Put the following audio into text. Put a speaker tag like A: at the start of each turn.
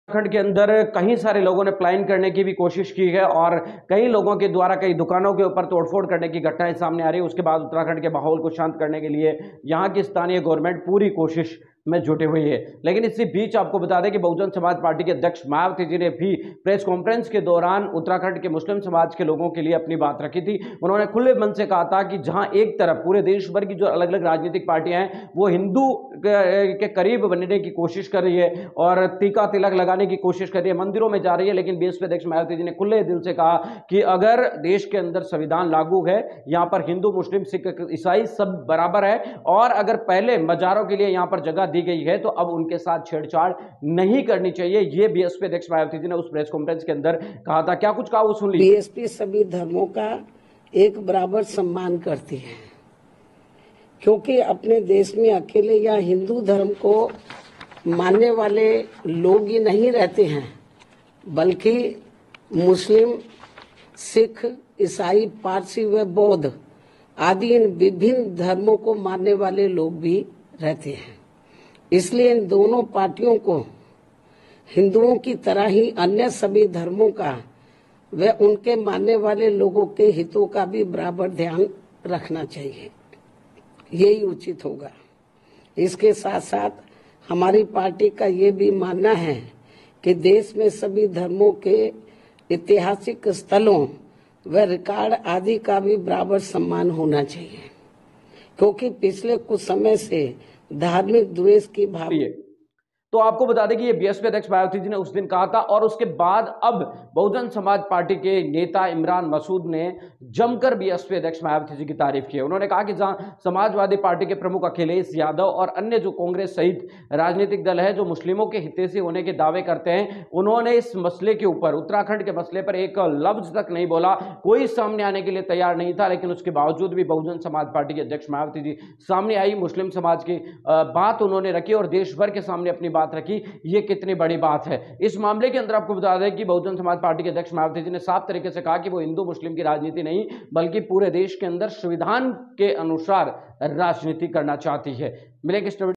A: उत्तराखंड के अंदर कई सारे लोगों ने प्लान करने की भी कोशिश की है और कई लोगों के द्वारा कई दुकानों के ऊपर तोड़फोड़ करने की घटनाएं सामने आ रही है। उसके बाद उत्तराखंड के माहौल को शांत करने के लिए यहाँ की स्थानीय गवर्नमेंट पूरी कोशिश में जुटी हुई है। लेकिन इसी बीच आपको बता दें कि बहुजन समाज पार्टी के अध्यक्ष मायावती जी ने भी प्रेस कॉन्फ्रेंस के दौरान उत्तराखंड के मुस्लिम समाज के लोगों के लिए अपनी बात रखी थी। उन्होंने खुले मन से कहा था कि जहां एक तरफ पूरे देश भर की जो अलग अलग राजनीतिक पार्टियां हैं वो हिंदू के करीब बनने की कोशिश कर रही है और टीका तिलक लगाने की कोशिश कर रही है, मंदिरों में जा रही है, लेकिन बीएसपी अध्यक्ष मायावती जी ने खुले दिल से कहा कि अगर देश के अंदर संविधान लागू है, यहां पर हिंदू मुस्लिम सिख ईसाई सब बराबर है और अगर पहले मजारों के लिए यहां पर जगह दी गई है तो अब उनके साथ छेड़छाड़ नहीं करनी चाहिए। ये बीएसपी अध्यक्ष मायावती जी ने उस प्रेस कॉन्फ्रेंस के अंदर कहा था। क्या कुछ कहा वो सुन लीजिए।
B: बीएसपी सभी धर्मों का एक बराबर सम्मान करती है, क्योंकि अपने देश में अकेले या हिंदू धर्म को मानने वाले लोग ही नहीं रहते हैं, बल्कि मुस्लिम, सिख, ईसाई, पारसी व बौद्ध आदि इन विभिन्न धर्मों को मानने वाले लोग भी रहते हैं। इसलिए इन दोनों पार्टियों को हिंदुओं की तरह ही अन्य सभी धर्मों का व उनके मानने वाले लोगों के हितों का भी बराबर ध्यान रखना चाहिए, यही उचित होगा। इसके साथ साथ हमारी पार्टी का ये भी मानना है कि देश में सभी धर्मों के ऐतिहासिक स्थलों व रिकॉर्ड आदि का भी बराबर सम्मान होना चाहिए, क्योंकि पिछले कुछ समय से धार्मिक द्वेष की भावना।
A: तो आपको बता दें कि ये बीएसपी अध्यक्ष मायावती जी ने उस दिन कहा था और उसके बाद अब बहुजन समाज पार्टी के नेता इमरान मसूद ने जमकर बीएसपी अध्यक्ष मायावती जी की तारीफ की है। उन्होंने कहा कि जहां समाजवादी पार्टी के प्रमुख अखिलेश यादव और अन्य जो कांग्रेस सहित राजनीतिक दल है जो मुस्लिमों के हितैषी होने के दावे करते हैं, उन्होंने इस मसले के ऊपर, उत्तराखंड के मसले पर एक लफ्ज तक नहीं बोला, कोई सामने आने के लिए तैयार नहीं था। लेकिन उसके बावजूद भी बहुजन समाज पार्टी के अध्यक्ष मायावती जी सामने आई, मुस्लिम समाज की बात उन्होंने रखी और देश भर के सामने अपनी बात रखी। ये कितनी बड़ी बात है। इस मामले के अंदर आपको बता दें कि बहुजन समाज पार्टी के अध्यक्ष मायावती जी ने साफ तरीके से कहा कि वो हिंदू मुस्लिम की राजनीति नहीं, बल्कि पूरे देश के अंदर संविधान के अनुसार राजनीति करना चाहती है। मिलेंगे